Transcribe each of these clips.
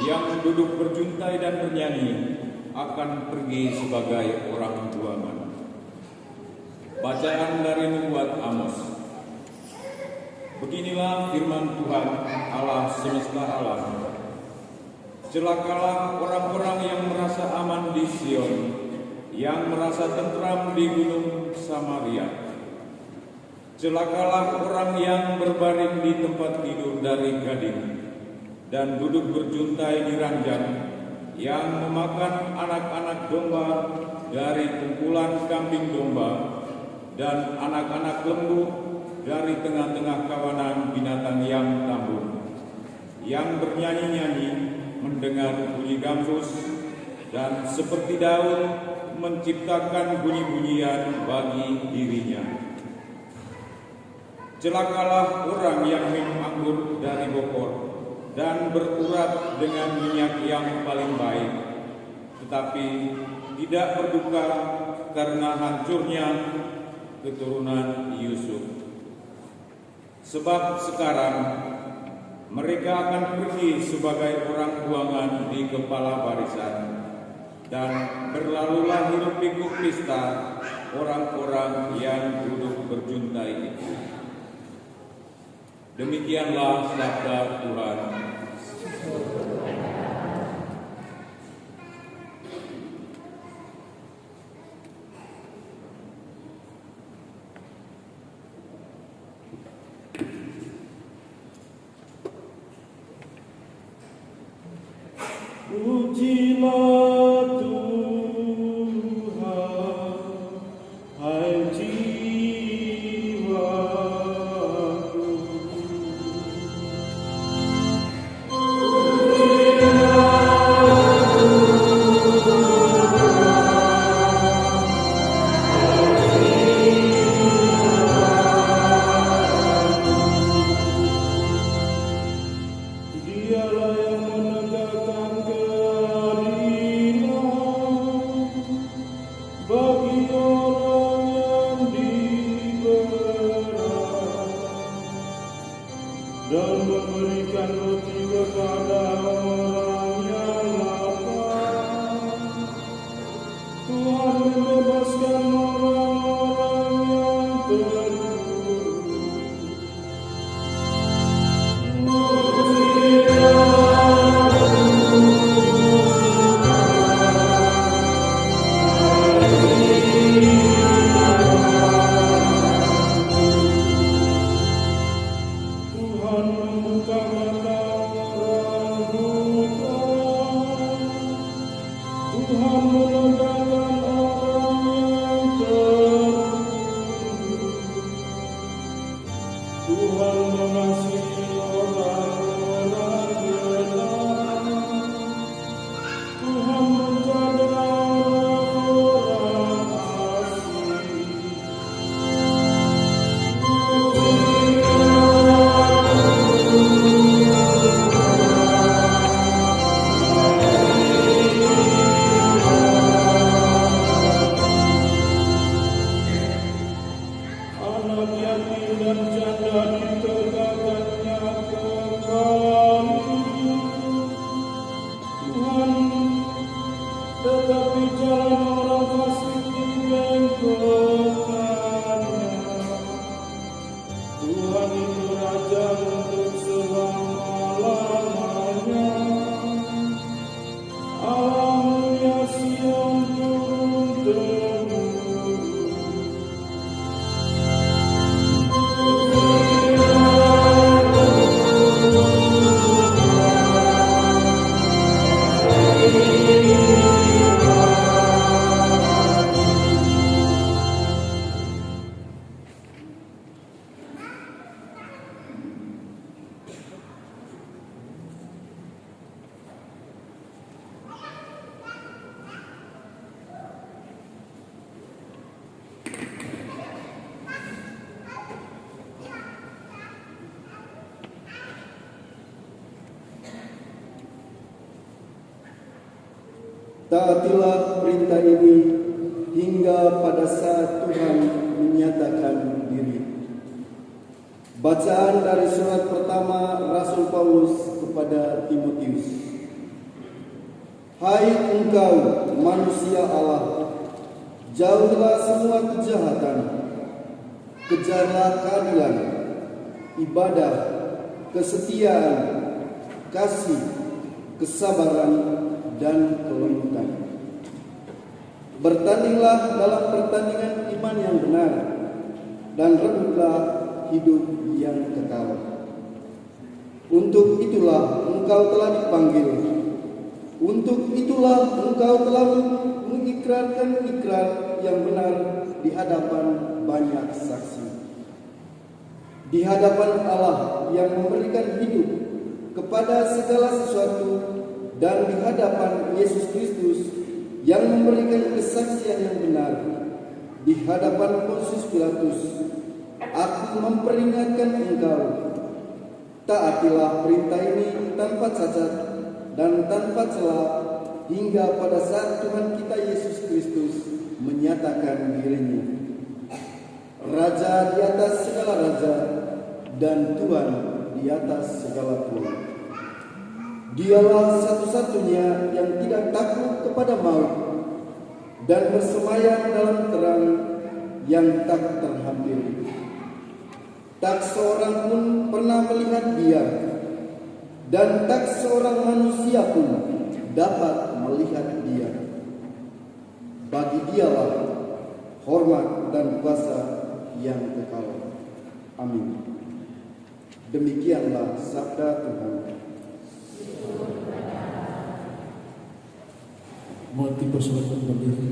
yang duduk berjuntai dan bernyanyi akan pergi sebagai orang buangan. Bacaan dari nubuat Amos. Beginilah firman Tuhan Allah semesta alam. Celakalah orang-orang yang merasa aman di Sion, yang merasa tentram di gunung Samaria. Celakalah orang yang berbaring di tempat tidur dari gading dan duduk berjuntai di ranjang, yang memakan anak-anak domba dari kumpulan kambing domba dan anak-anak lembu dari tengah-tengah kawanan binatang yang tambun, yang bernyanyi-nyanyi mendengar bunyi gambus dan seperti daun menciptakan bunyi-bunyian bagi dirinya. Celakalah orang yang minum anggur dari bokor dan berurat dengan minyak yang paling baik, tetapi tidak berduka karena hancurnya keturunan Yusuf. Sebab sekarang mereka akan pergi sebagai orang buangan di kepala barisan, dan berlalulah hiruk pikuk pesta orang-orang yang duduk berjuntai itu. Demikianlah sabda Tuhan. Pujilah Tuhan, hai jiwaku. Dialah yang menegakkan keadilan bagi orang yang diberat dan memberikan roti kepada orang yang lapar. Tuhan membebaskan orang-orang yang terkurung. Tuhan membuka mata orang buta. Tuhan menegakkan orang yang terkurung. Tuhan mengasihi orang-orang benar. Tuhan menjaga orang-orang asing. Anak yatim dan janda ditegakkannya kembali. Tuhan, tetapi jalan orang fasik dibengkokkannya. Tuhan itu Raja untuk selama-lamanya. Allah Sion turun-temurun. Taatilah perintah ini hingga pada saat Tuhan menyatakan diri. Bacaan dari surat pertama Rasul Paulus kepada Timotius. Hai engkau manusia Allah, jauhlah semua kejahatan, kejarlah keadilan, ibadah, kesetiaan, kasih, kesabaran, dan kelembutan. Bertandinglah dalam pertandingan iman yang benar, dan rebutlah hidup yang kekal. Untuk itulah engkau telah dipanggil, untuk itulah engkau telah mengikrarkan ikrar yang benar di hadapan banyak saksi. Di hadapan Allah yang memberikan hidup kepada segala sesuatu, dan di hadapan Yesus Kristus yang memberikan kesaksian yang benar, di hadapan Pontius Pilatus, aku memperingatkan engkau, taatilah perintah ini tanpa cacat dan tanpa celah hingga pada saat Tuhan kita Yesus Kristus menyatakan dirinya Raja di atas segala raja dan Tuhan di atas segala Tuhan. Dialah satu-satunya yang tidak takut kepada maut dan bersemayam dalam terang yang tak terhampiri. Tak seorang pun pernah melihat Dia, dan tak seorang manusia pun dapat melihat Dia. Bagi Dialah hormat dan kuasa yang kekal. Amin. Demikianlah sabda Tuhan. Mohon dipersilakan berdiri.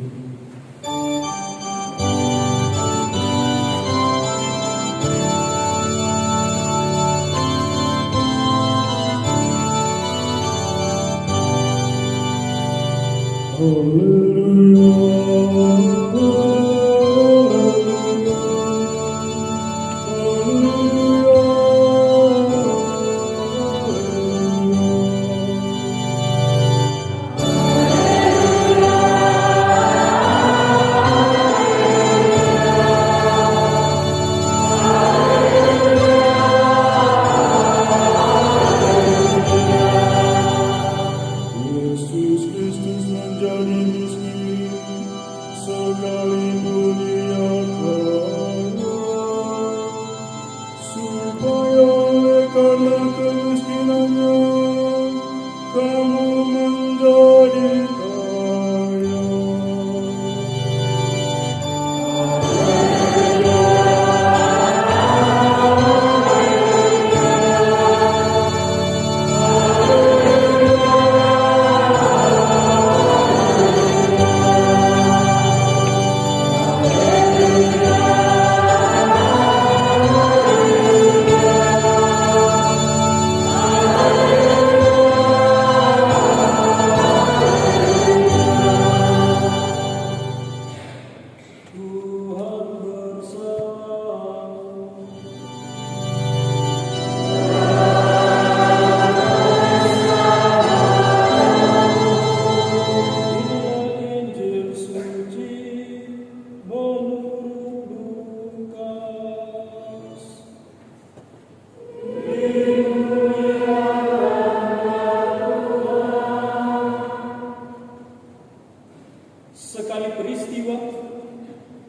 Sekali peristiwa,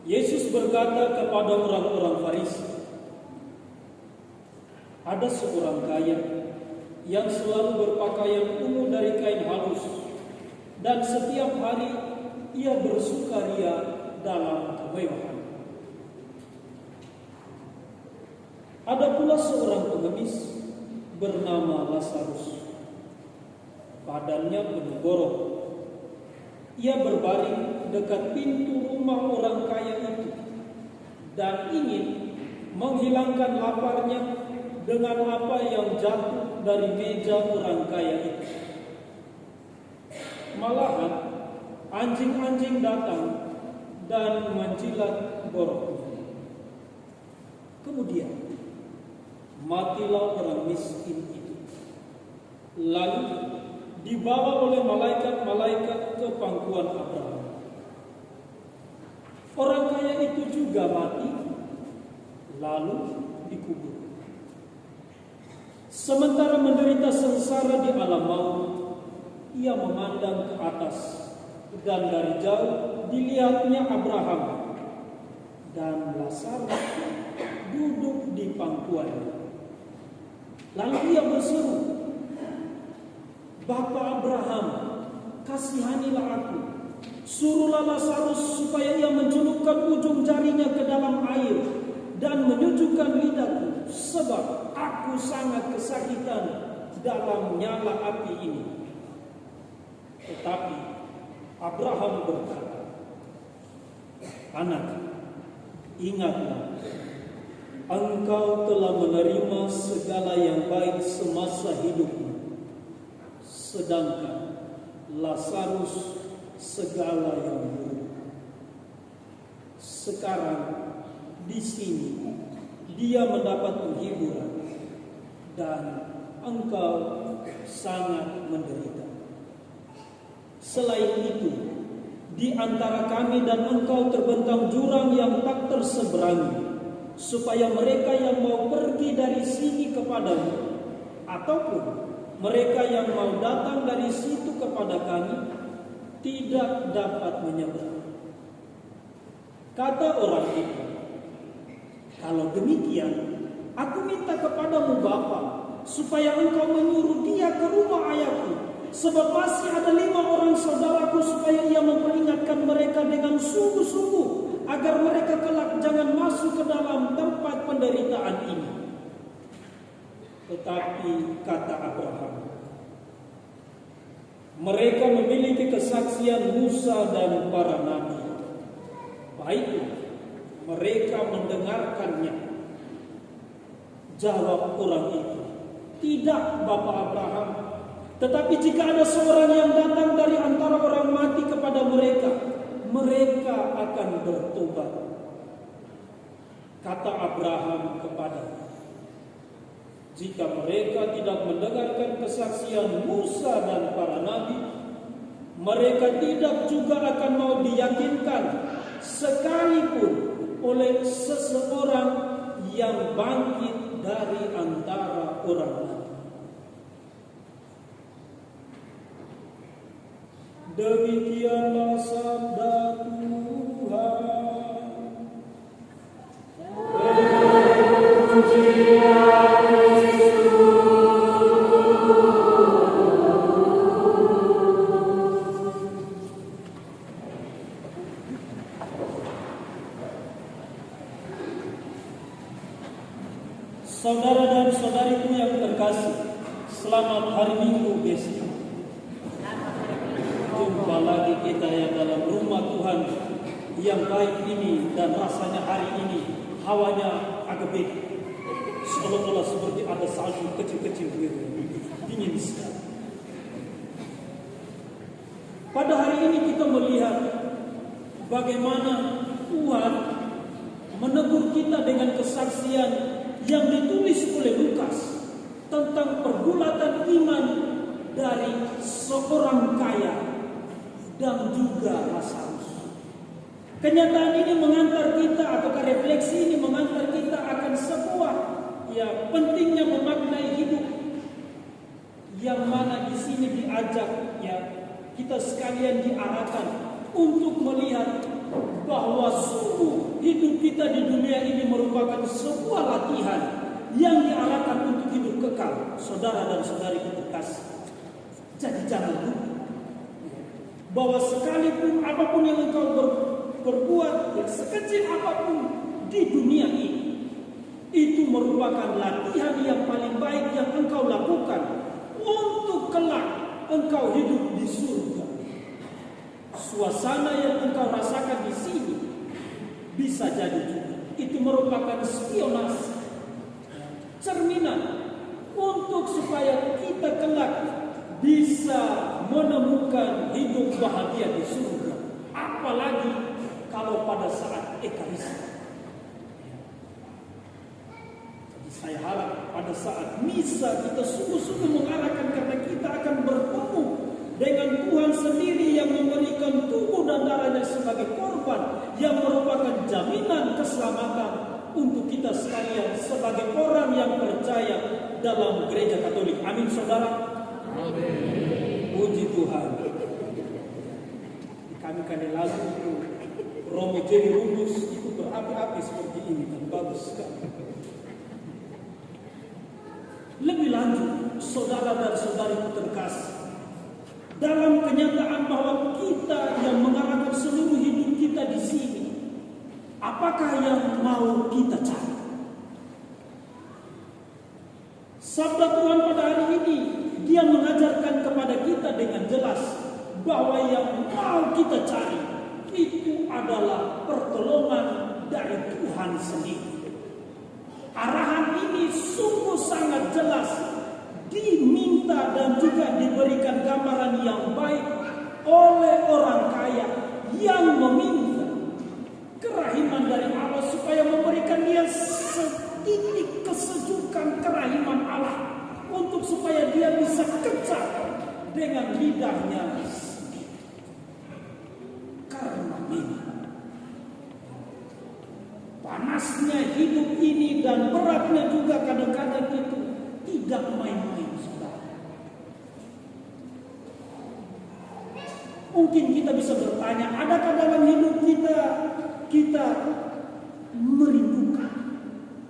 Yesus berkata kepada orang-orang Farisi, "Ada seorang kaya yang selalu berpakaian ungu dari kain halus, dan setiap hari ia bersukaria dalam kemewahan. Ada pula seorang pengemis bernama Lazarus. Badannya penuh borok. Ia berbaring dekat pintu rumah orang kaya itu dan ingin menghilangkan laparnya dengan apa yang jatuh dari meja orang kaya itu. Malahan anjing-anjing datang dan menjilat boroknya. Kemudian matilah orang miskin itu. Lalu dibawa oleh malaikat-malaikat ke pangkuan Abraham. Orang kaya itu juga mati, lalu dikubur. Sementara menderita sengsara di alam maut, ia memandang ke atas, dan dari jauh dilihatnya Abraham dan Lazarus duduk di pangkuannya. Lalu ia berseru, "Bapa Abraham, kasihanilah aku. Suruhlah Lazarus supaya ia mencelupkan ujung jarinya ke dalam air dan menyejukkan lidahku, sebab aku sangat kesakitan dalam nyala api ini." Tetapi Abraham berkata, "Anak, ingatlah, engkau telah menerima segala yang baik semasa hidupmu, sedangkan Lazarus segala yang buruk. Sekarang di sini dia mendapat penghiburan dan engkau sangat menderita. Selain itu, di antara kami dan engkau terbentang jurang yang tak terseberangi, supaya mereka yang mau pergi dari sini kepadamu, ataupun mereka yang mau datang dari situ kepada kami, tidak dapat menyeberang." Kata orang itu, "Kalau demikian, aku minta kepadamu Bapa, supaya engkau menyuruh dia ke rumah ayahku, sebab masih ada 5 orang saudaraku, supaya ia memperingatkan mereka dengan sungguh-sungguh, agar mereka kelak jangan masuk ke dalam tempat penderitaan ini." Tetapi kata Abraham, "Mereka memiliki kesaksian Musa dan para nabi. Baiklah, mereka mendengarkannya." Jawab orang itu, "Tidak, Bapak Abraham. Tetapi jika ada seorang yang datang dari antara orang mati kepada mereka, mereka akan bertobat." Kata Abraham kepadanya, "Jika mereka tidak mendengarkan kesaksian Musa dan para nabi, mereka tidak juga akan mau diyakinkan sekalipun oleh seseorang yang bangkit dari antara orang mati." Demikianlah sabda Tuhan. Saudara dan saudariku yang terkasih, selamat hari Minggu besok. Jumpa lagi kita yang dalam rumah Tuhan yang baik ini, dan rasanya hari ini hawanya agak beda. Seolah-olah seperti ada salju kecil-kecil gitu, dingin sekali. Pada hari ini kita melihat bagaimana Tuhan menegur kita dengan kesaksian yang ditulis oleh Lukas tentang pergulatan iman dari seorang kaya dan juga Lazarus. Kenyataan ini mengantar kita, atau refleksi ini mengantar kita akan sebuah pentingnya memaknai hidup, yang mana di sini diajak kita sekalian diarahkan untuk melihat bahwa sungguh hidup kita di dunia ini merupakan sebuah latihan yang diarahkan untuk hidup kekal, saudara dan saudari terkasih. Jadi jangan lupa bahwa sekalipun apapun yang engkau berbuat, sekecil apapun di dunia ini, itu merupakan latihan yang paling baik yang engkau lakukan untuk kelak engkau hidup di surga. Suasana yang engkau rasakan di sini bisa jadi juga itu merupakan spionase, cerminan untuk supaya kita kelak bisa menemukan hidup bahagia di surga. Apalagi kalau pada saat Ekaristi. Jadi saya harap pada saat misa kita sungguh-sungguh mengarahkan, karena kita akan bertemu dengan Tuhan sendiri yang memberikan tubuh dan darahnya sebagai korban, yang merupakan jaminan keselamatan untuk kita sekalian sebagai orang yang percaya dalam gereja Katolik. Amin, saudara. Amin. Puji Tuhan. Kami lalu itu Romo Jenny Rubus itu berapi-api seperti ini kan bagus sekali. Lebih lanjut, saudara dan saudariku terkasih, dalam kenyataan bahwa kita yang mengarahkan seluruh hidup kita di sini, apakah yang mau kita cari? Sabda Tuhan pada hari ini, Dia mengajarkan kepada kita dengan jelas bahwa yang mau kita cari itu adalah pertolongan dari Tuhan sendiri. Arahan ini sungguh sangat jelas diminta dan juga diberikan gambaran yang baik oleh orang kaya yang meminta kerahiman dari Allah supaya memberikan dia setitik kesejukan kerahiman Allah untuk supaya dia bisa kecap dengan lidahnya karena minta. Panasnya hidup ini dan beratnya juga kadang-kadang itu tidak main-main, saudara. Mungkin kita bisa bertanya, adakah dalam hidup kita merindukan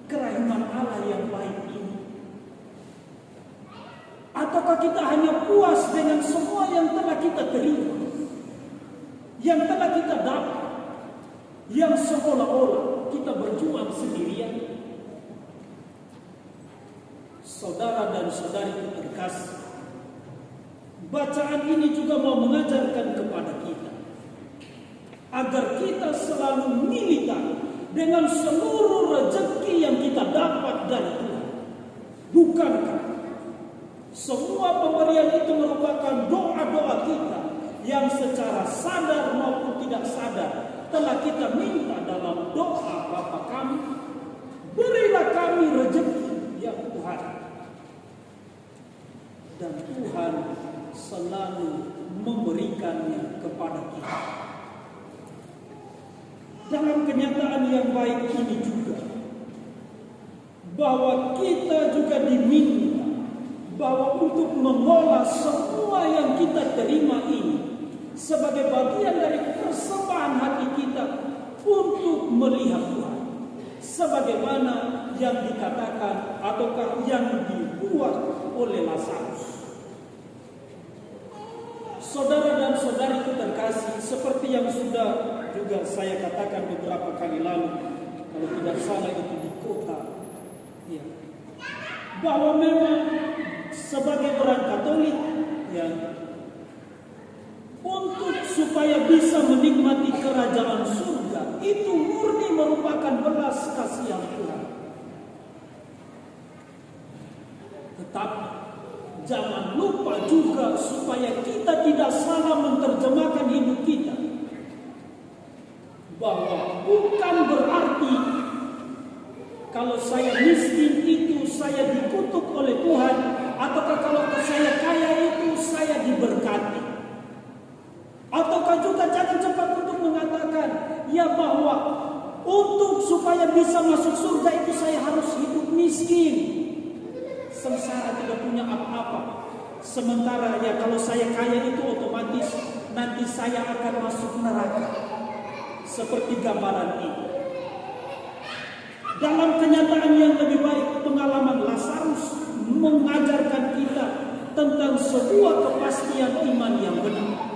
kerahiman Allah yang baik ini? Ataukah kita hanya puas dengan semua yang telah kita terima, yang telah kita dapat, yang seolah-olah kita berjuang sendirian? Saudara dan saudari terkasih, bacaan ini juga mau mengajarkan kepada kita agar kita selalu militan dengan seluruh rezeki yang kita dapat dari Tuhan. Bukankah semua pemberian itu merupakan doa-doa kita yang secara sadar maupun tidak sadar telah kita minta dalam doa Bapa kami, berilah kami rezeki ya Tuhan. Dan Tuhan selalu memberikannya kepada kita. Dalam kenyataan yang baik ini juga, bahwa kita juga diminta bahwa untuk mengolah semua yang kita terima ini sebagai bagian dari persembahan hati kita untuk melihat Tuhan, sebagaimana yang dikatakan ataukah yang dibuat oleh Lazarus. Saudara dan saudari terkasih, seperti yang sudah juga saya katakan beberapa kali lalu, kalau tidak salah itu di kota, ya, bahwa memang sebagai orang Katolik, ya, untuk supaya bisa menikmati kerajaan surga itu murni merupakan belas kasihan Tuhan. Tetapi jangan lupa juga supaya kita tidak salah menerjemahkan hidup kita, bahwa bukan berarti kalau saya miskin itu saya dikutuk oleh Tuhan, ataukah kalau saya kaya itu saya diberkati. Ataukah juga jangan cepat untuk mengatakan, ya bahwa untuk supaya bisa masuk surga itu saya harus hidup miskin, sengsara tidak punya apa-apa. Sementara ya kalau saya kaya itu otomatis nanti saya akan masuk neraka. Seperti gambaran ini. Dalam kenyataan yang lebih baik, pengalaman Lazarus mengajarkan kita tentang sebuah kepastian iman yang benar.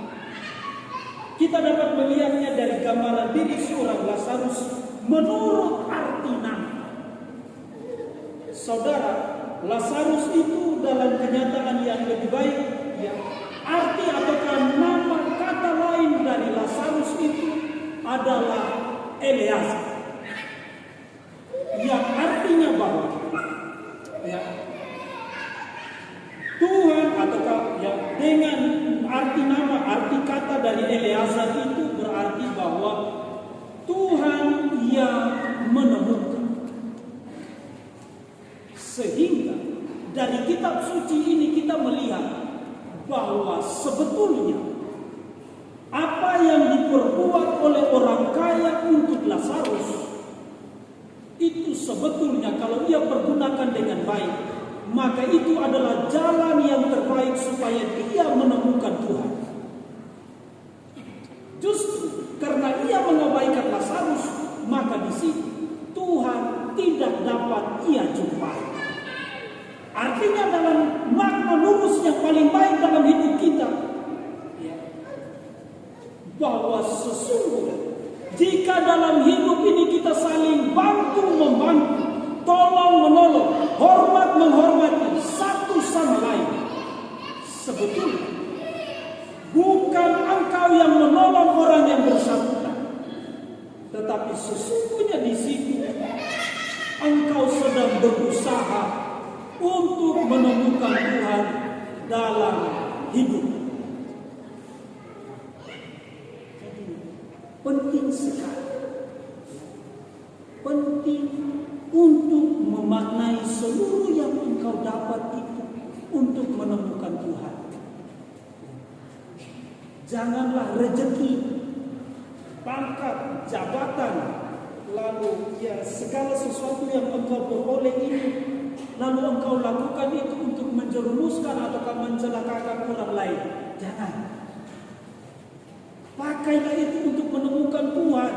Kita dapat melihatnya dari gambaran diri seorang Lazarus menurut arti nama. Saudara, Lazarus itu dalam kenyataan yang lebih baik, ya, arti ataukah nama kata lain dari Lazarus itu adalah Eleazar, yang artinya bahwa, ya, Tuhan ataukah ya, dengan arti nama, arti kata dari Eleazar itu berarti bahwa Tuhan yang menemukan. Sehingga dari kitab suci ini kita melihat bahwa sebetulnya apa yang diperbuat oleh orang kaya untuk Lazarus itu sebetulnya kalau ia pergunakan dengan baik maka itu adalah jalan yang terbaik supaya dia menemukan Tuhan. Justru karena ia mengabaikan Lazarus, maka di situ Tuhan tidak dapat ia jumpai. Artinya dalam makna lurus yang paling baik dalam hidup kita, bahwa sesungguhnya jika dalam hidup ini kita saling bantu-membantu, tolong-menolong, hormat-menghormati satu sama lain, sebetulnya bukan engkau yang menolong orang yang bersangkutan, tetapi sesungguhnya di situ engkau sedang berusaha untuk menemukan Tuhan dalam hidup. Penting sekali, penting untuk memaknai seluruh yang engkau dapat itu untuk menemukan Tuhan. Janganlah rezeki, pangkat, jabatan, lalu segala sesuatu yang engkau peroleh ini, lalu engkau lakukan itu untuk menjerumuskan atau mencelakakan orang lain. Jangan. Pakailah itu untuk menemukan Tuhan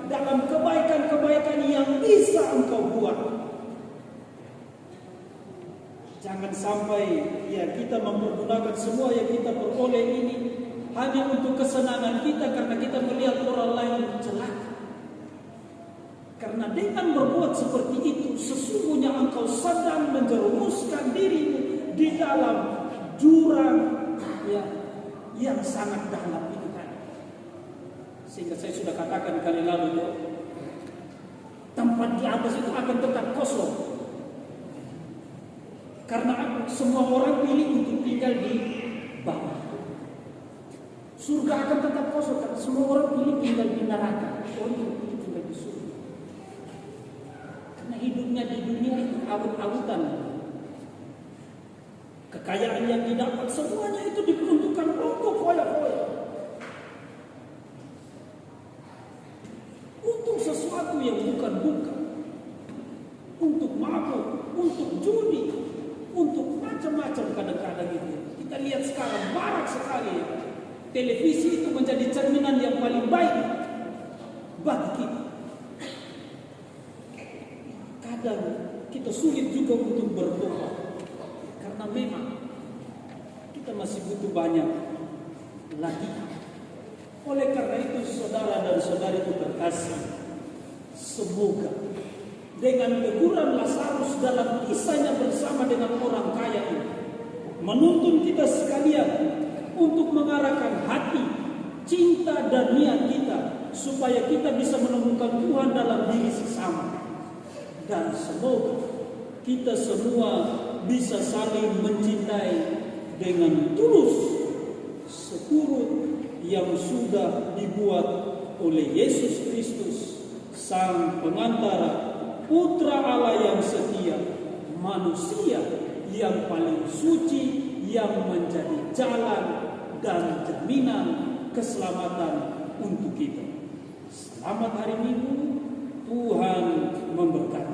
dalam kebaikan-kebaikan yang bisa engkau buat. Jangan sampai kita mempergunakan semua yang kita peroleh ini hanya untuk kesenangan kita karena kita melihat orang lain celaka. Karena dengan berbuat seperti itu, sesungguhnya engkau sedang menjerumuskan dirimu di dalam jurang yang sangat dalam itu kan. Sehingga saya sudah katakan kali lalu, tempat di atas itu akan tetap kosong. Karena semua orang pilih untuk tinggal di bawah. Surga akan tetap kosong karena semua orang pilih tinggal di neraka. Orang pilih tinggal di surga. Karena hidupnya di dunia itu awut-awutan. Kekayaan yang didapat semuanya itu diperuntukkan untuk foya-foya. Untuk sesuatu yang bukan-bukan. Untuk mabuk, untuk judi, untuk macam-macam kadang-kadang itu. Kita lihat sekarang marak sekali. Televisi itu menjadi cerminan yang paling baik bagi kita. Kadang kita sulit juga untuk bertobat. Karena memang kita masih butuh banyak lagi. Oleh karena itu saudara dan saudari itu terkasih, semoga dengan teguran Lazarus dalam kisahnya bersama dengan orang kaya ini menuntun kita sekalian untuk mengarahkan hati, cinta dan niat kita supaya kita bisa menemukan Tuhan dalam diri sesama. Dan semoga kita semua bisa saling mencintai dengan tulus seturut yang sudah dibuat oleh Yesus Kristus, Sang Pengantara, Putra Allah yang setia, manusia yang paling suci, yang menjadi jalan dan jaminan keselamatan untuk kita. Selamat hari Minggu, Tuhan memberkati.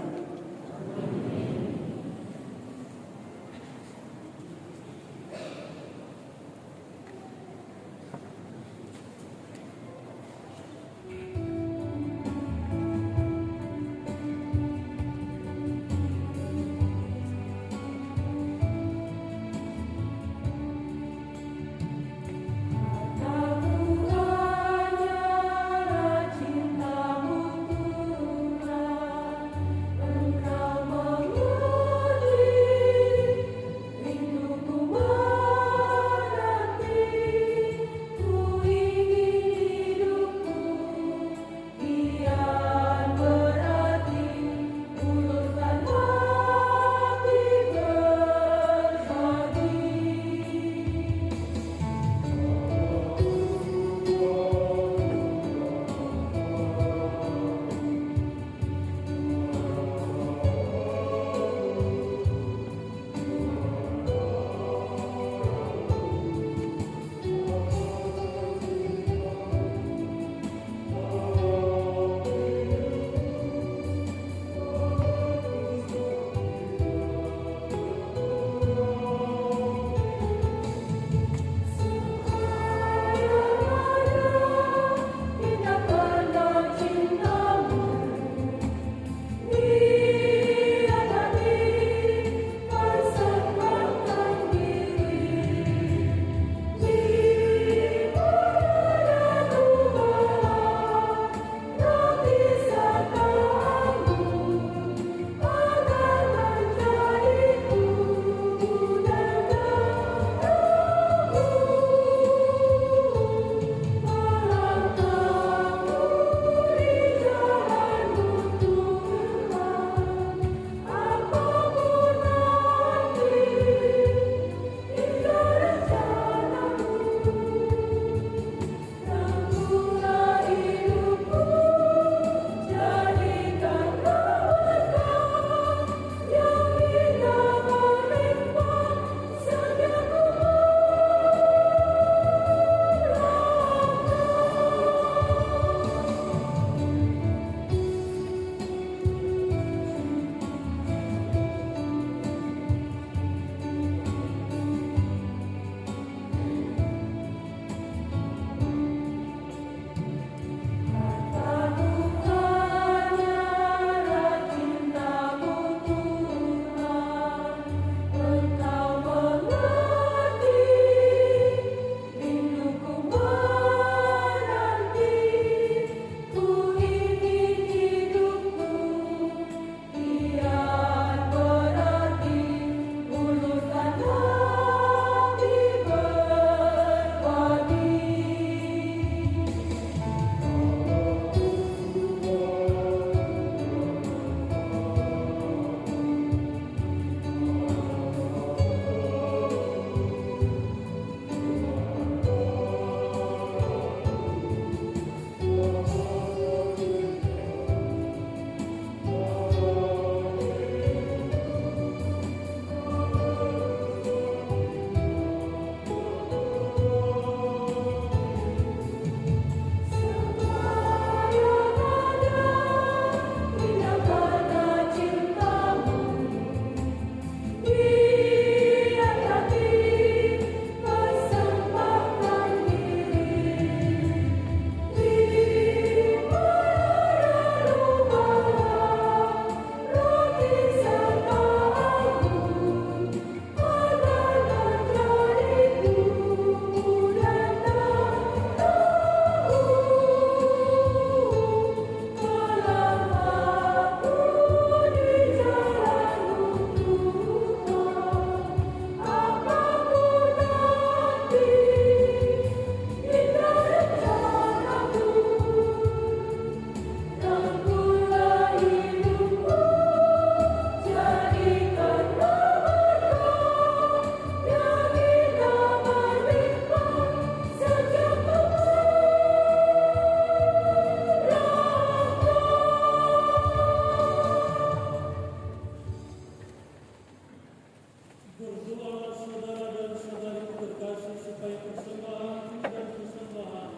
Berdoalah saudara dan saudari terkasih supaya persembahan dan persembahan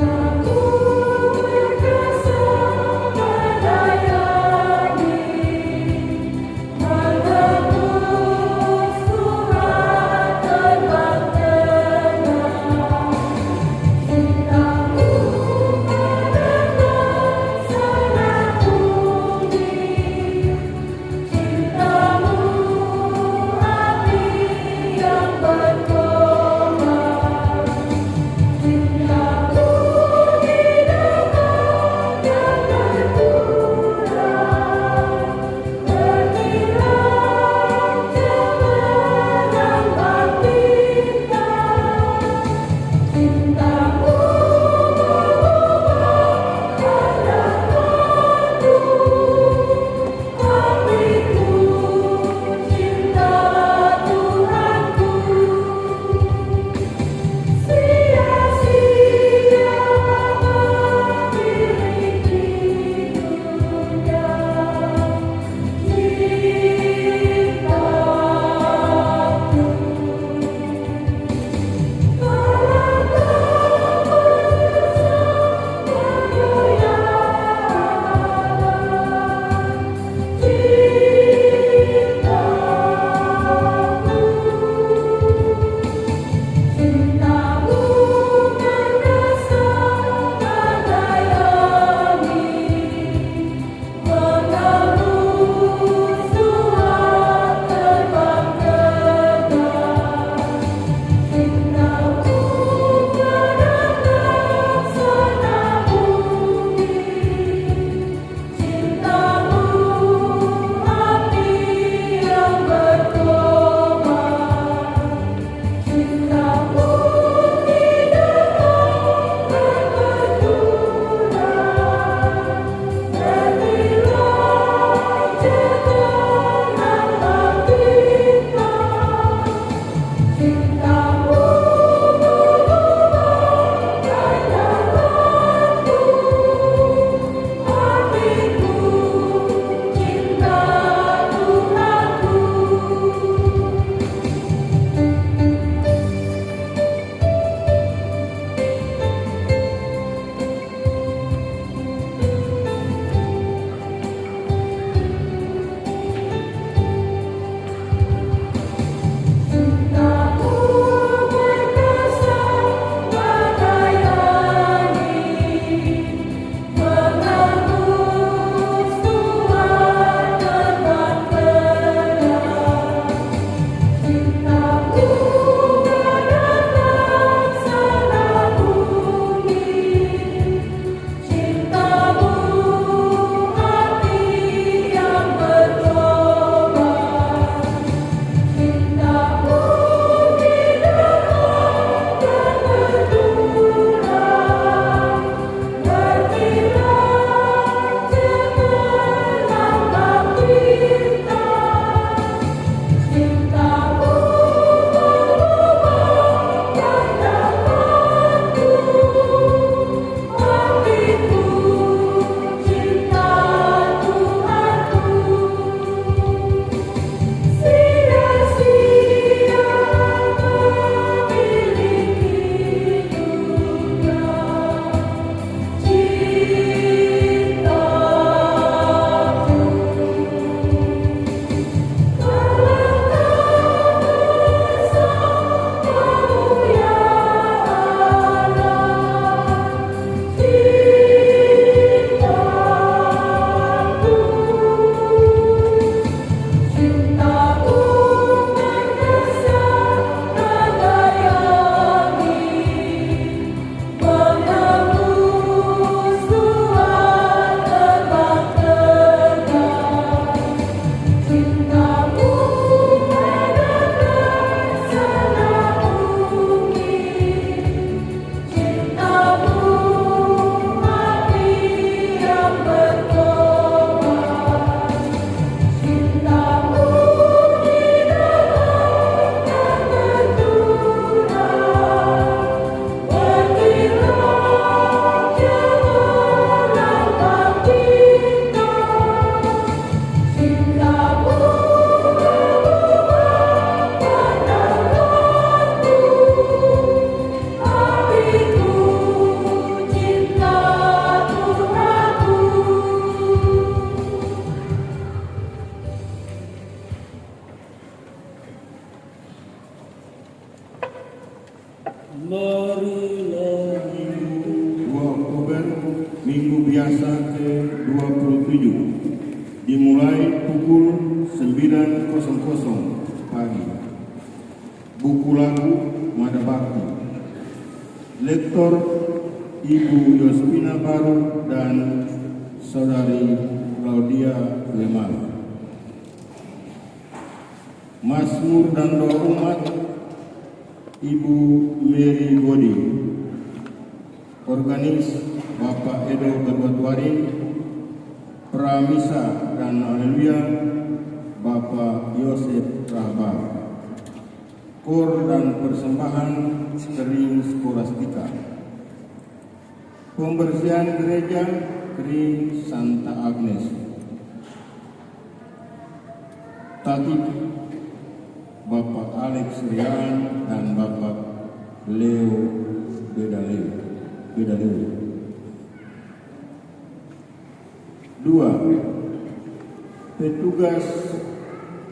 Aku berdosa padanya, dimulai pukul 9.00 pagi. Buku lagu Mada Bakti. Lektor Ibu Yospina Baru dan Saudari Claudia Lemala. Mazmur dan doa umat Ibu Mary Godi. Organis Bapak Edo Berwatwari. Pramisa dan Haleluya Bapak Yosef Rahbar. Kor dan persembahan Kering Skolastika. Pembersihan gereja Kering Santa Agnes. Tatip Bapak Alex Rian dan Bapak Leo Bedaleo. 2. Petugas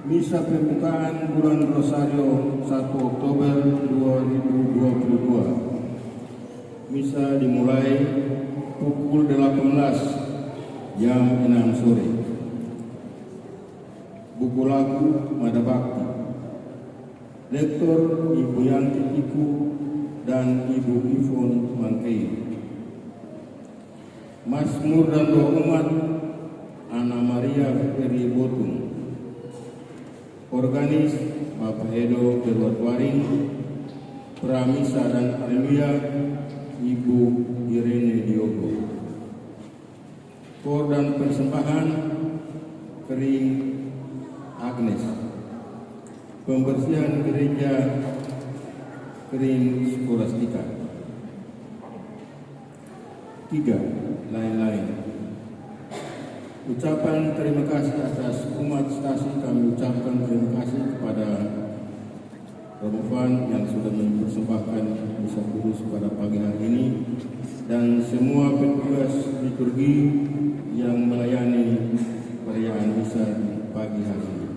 Misa Pembukaan Bulan Rosario 1 Oktober 2022. Misa dimulai pukul 18 jam 6 sore. Buku lagu Mada Bakti. Lektor Ibu Yanti Iku dan Ibu Ivon Mangkei. Mazmur dan doa umat Ana Maria Ferry Botung. Organis Bapak Edo Berwatwari. Pramisa dan Haleluya Ibu Irene Diogo. Kor dan persembahan Kering Agnes. Pembersihan gereja Kering Skolastika. 3. Lain-lain. Ucapan terima kasih atas umat stasi. Kami ucapkan terima kasih kepada Romovan yang sudah mempersembahkan misa kudus pada pagi hari ini, dan semua petugas liturgi yang melayani perayaan misa di pagi hari ini.